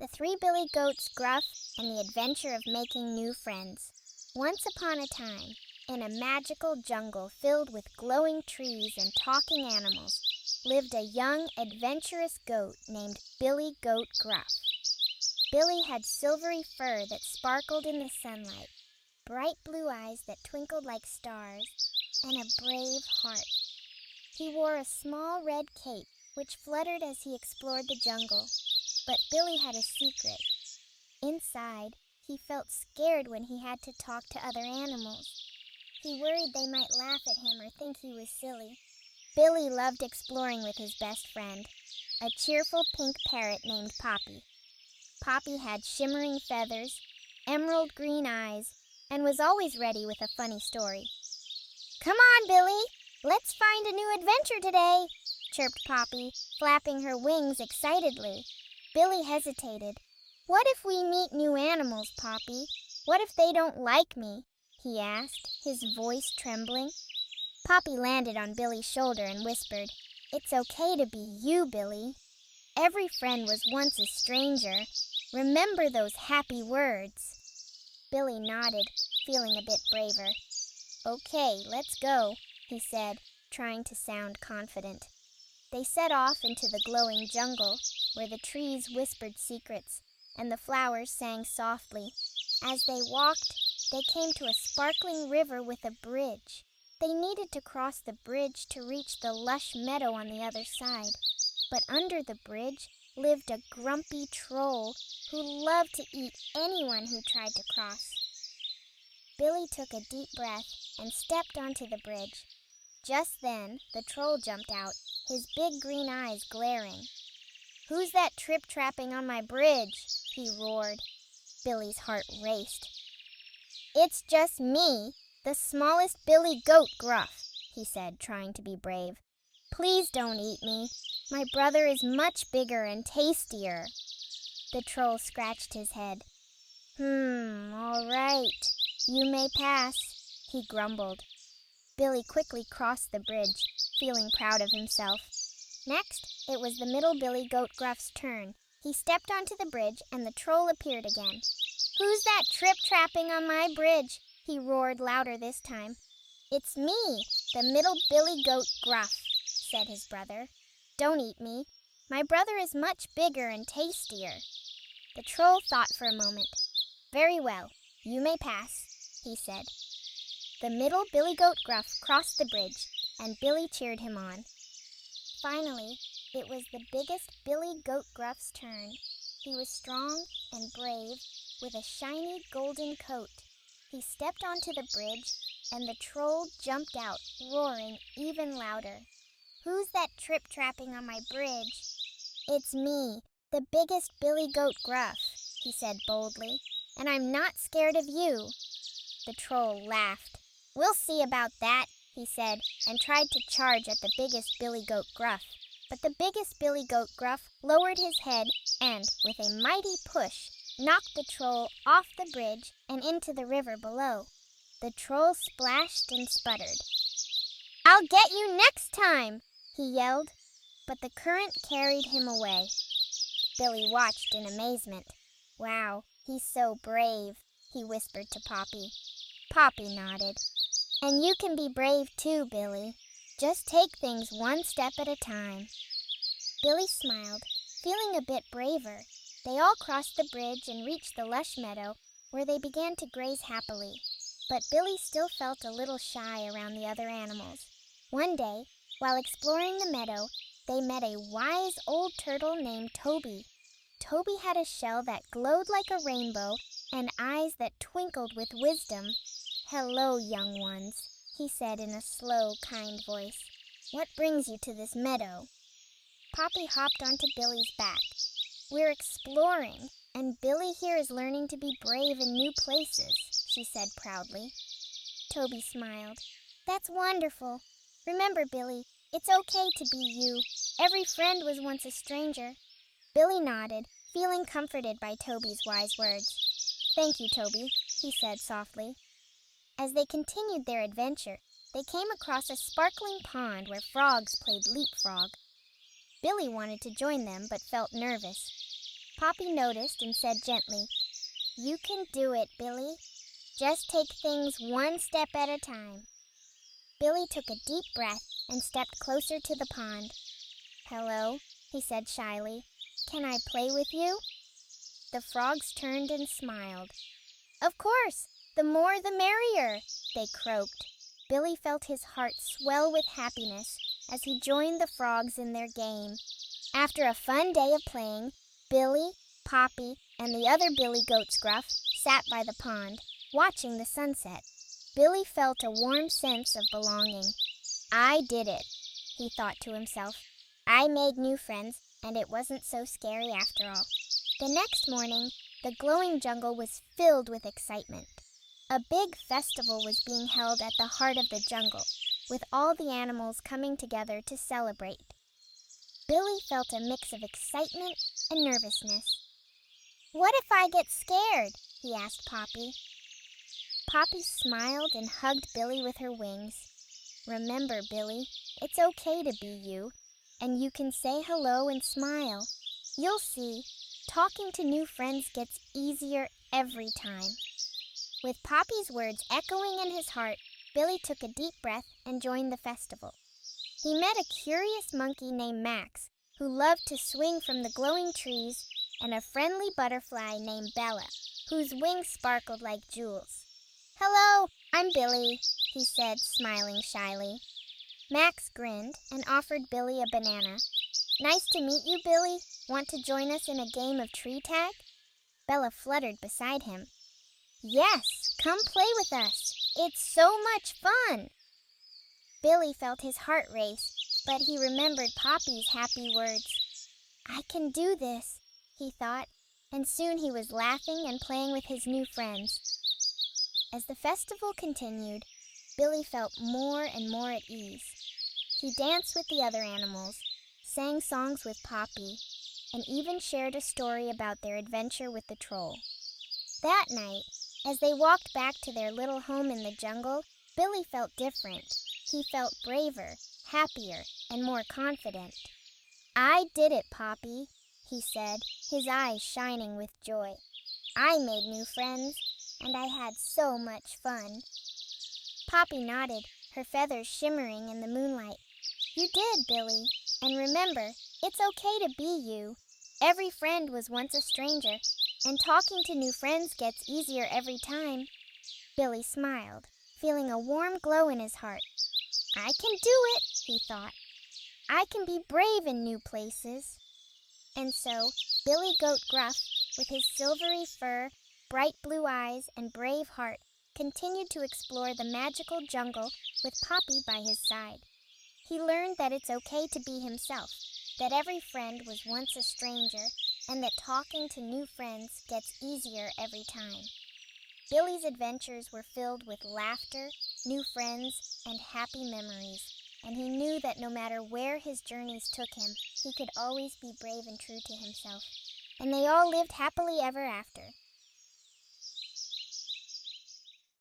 The Three Billy Goats Gruff and the Adventure of Making New Friends. Once upon a time, in a magical jungle filled with glowing trees and talking animals, lived a young, adventurous goat named Billy Goat Gruff. Billy had silvery fur that sparkled in the sunlight, bright blue eyes that twinkled like stars, and a brave heart. He wore a small red cape, which fluttered as he explored the jungle. But Billy had a secret. Inside, he felt scared when he had to talk to other animals. He worried they might laugh at him or think he was silly. Billy loved exploring with his best friend, a cheerful pink parrot named Poppy. Poppy had shimmering feathers, emerald green eyes, and was always ready with a funny story. "Come on, Billy! Let's find a new adventure today!" chirped Poppy, flapping her wings excitedly. Billy hesitated. "What if we meet new animals, Poppy? What if they don't like me?" he asked, his voice trembling. Poppy landed on Billy's shoulder and whispered, "It's okay to be you, Billy. Every friend was once a stranger. Remember those happy words." Billy nodded, feeling a bit braver. "Okay, let's go," he said, trying to sound confident. They set off into the glowing jungle, where the trees whispered secrets, and the flowers sang softly. As they walked, they came to a sparkling river with a bridge. They needed to cross the bridge to reach the lush meadow on the other side. But under the bridge lived a grumpy troll who loved to eat anyone who tried to cross. Billy took a deep breath and stepped onto the bridge. Just then, the troll jumped out, his big green eyes glaring. "Who's that trip-trapping on my bridge?" he roared. Billy's heart raced. "It's just me, the smallest Billy Goat Gruff," he said, trying to be brave. "Please don't eat me. My brother is much bigger and tastier." The troll scratched his head. All right. You may pass," he grumbled. Billy quickly crossed the bridge, feeling proud of himself. Next, it was the middle Billy Goat Gruff's turn. He stepped onto the bridge, and the troll appeared again. "Who's that trip-trapping on my bridge?" he roared louder this time. "It's me, the middle Billy Goat Gruff," said his brother. "Don't eat me. My brother is much bigger and tastier." The troll thought for a moment. "Very well, you may pass," he said. The middle Billy Goat Gruff crossed the bridge, and Billy cheered him on. Finally, it was the biggest Billy Goat Gruff's turn. He was strong and brave, with a shiny golden coat. He stepped onto the bridge, and the troll jumped out, roaring even louder. "Who's that trip-trapping on my bridge?" "It's me, the biggest Billy Goat Gruff," he said boldly, "and I'm not scared of you." The troll laughed. "We'll see about that," he said, and tried to charge at the biggest Billy Goat Gruff. But the biggest Billy Goat Gruff lowered his head and, with a mighty push, knocked the troll off the bridge and into the river below. The troll splashed and sputtered. "I'll get you next time," he yelled, but the current carried him away. Billy watched in amazement. "Wow, he's so brave," he whispered to Poppy. Poppy nodded. "And you can be brave too, Billy. Just take things one step at a time." Billy smiled, feeling a bit braver. They all crossed the bridge and reached the lush meadow, where they began to graze happily. But Billy still felt a little shy around the other animals. One day, while exploring the meadow, they met a wise old turtle named Toby. Toby had a shell that glowed like a rainbow and eyes that twinkled with wisdom. "Hello, young ones," he said in a slow, kind voice. "What brings you to this meadow?" Poppy hopped onto Billy's back. "We're exploring, and Billy here is learning to be brave in new places," she said proudly. Toby smiled. "That's wonderful. Remember, Billy, it's okay to be you. Every friend was once a stranger." Billy nodded, feeling comforted by Toby's wise words. "Thank you, Toby," he said softly. As they continued their adventure, they came across a sparkling pond where frogs played leapfrog. Billy wanted to join them but felt nervous. Poppy noticed and said gently, "You can do it, Billy. Just take things one step at a time." Billy took a deep breath and stepped closer to the pond. "Hello," he said shyly. "Can I play with you?" The frogs turned and smiled. "Of course! The more the merrier," they croaked. Billy felt his heart swell with happiness as he joined the frogs in their game. After a fun day of playing, Billy, Poppy, and the other Billy Goats Gruff sat by the pond, watching the sunset. Billy felt a warm sense of belonging. "I did it," he thought to himself. "I made new friends, and it wasn't so scary after all." The next morning, the glowing jungle was filled with excitement. A big festival was being held at the heart of the jungle, with all the animals coming together to celebrate. Billy felt a mix of excitement and nervousness. "What if I get scared?" he asked Poppy. Poppy smiled and hugged Billy with her wings. "Remember, Billy, it's okay to be you, and you can say hello and smile. You'll see, talking to new friends gets easier every time." With Poppy's words echoing in his heart, Billy took a deep breath and joined the festival. He met a curious monkey named Max, who loved to swing from the glowing trees, and a friendly butterfly named Bella, whose wings sparkled like jewels. "Hello, I'm Billy," he said, smiling shyly. Max grinned and offered Billy a banana. "Nice to meet you, Billy. Want to join us in a game of tree tag?" Bella fluttered beside him. "Yes, come play with us. It's so much fun." Billy felt his heart race, but he remembered Poppy's happy words. "I can do this," he thought, and soon he was laughing and playing with his new friends. As the festival continued, Billy felt more and more at ease. He danced with the other animals, sang songs with Poppy, and even shared a story about their adventure with the troll. That night, as they walked back to their little home in the jungle, Billy felt different. He felt braver, happier, and more confident. "I did it, Poppy," he said, his eyes shining with joy. "I made new friends, and I had so much fun." Poppy nodded, her feathers shimmering in the moonlight. "You did, Billy. And remember, it's okay to be you. Every friend was once a stranger, and talking to new friends gets easier every time." Billy smiled, feeling a warm glow in his heart. "I can do it," he thought. "I can be brave in new places." And so, Billy Goat Gruff, with his silvery fur, bright blue eyes, and brave heart, continued to explore the magical jungle with Poppy by his side. He learned that it's okay to be himself, that every friend was once a stranger, and that talking to new friends gets easier every time. Billy's adventures were filled with laughter, new friends, and happy memories, and he knew that no matter where his journeys took him, he could always be brave and true to himself. And they all lived happily ever after.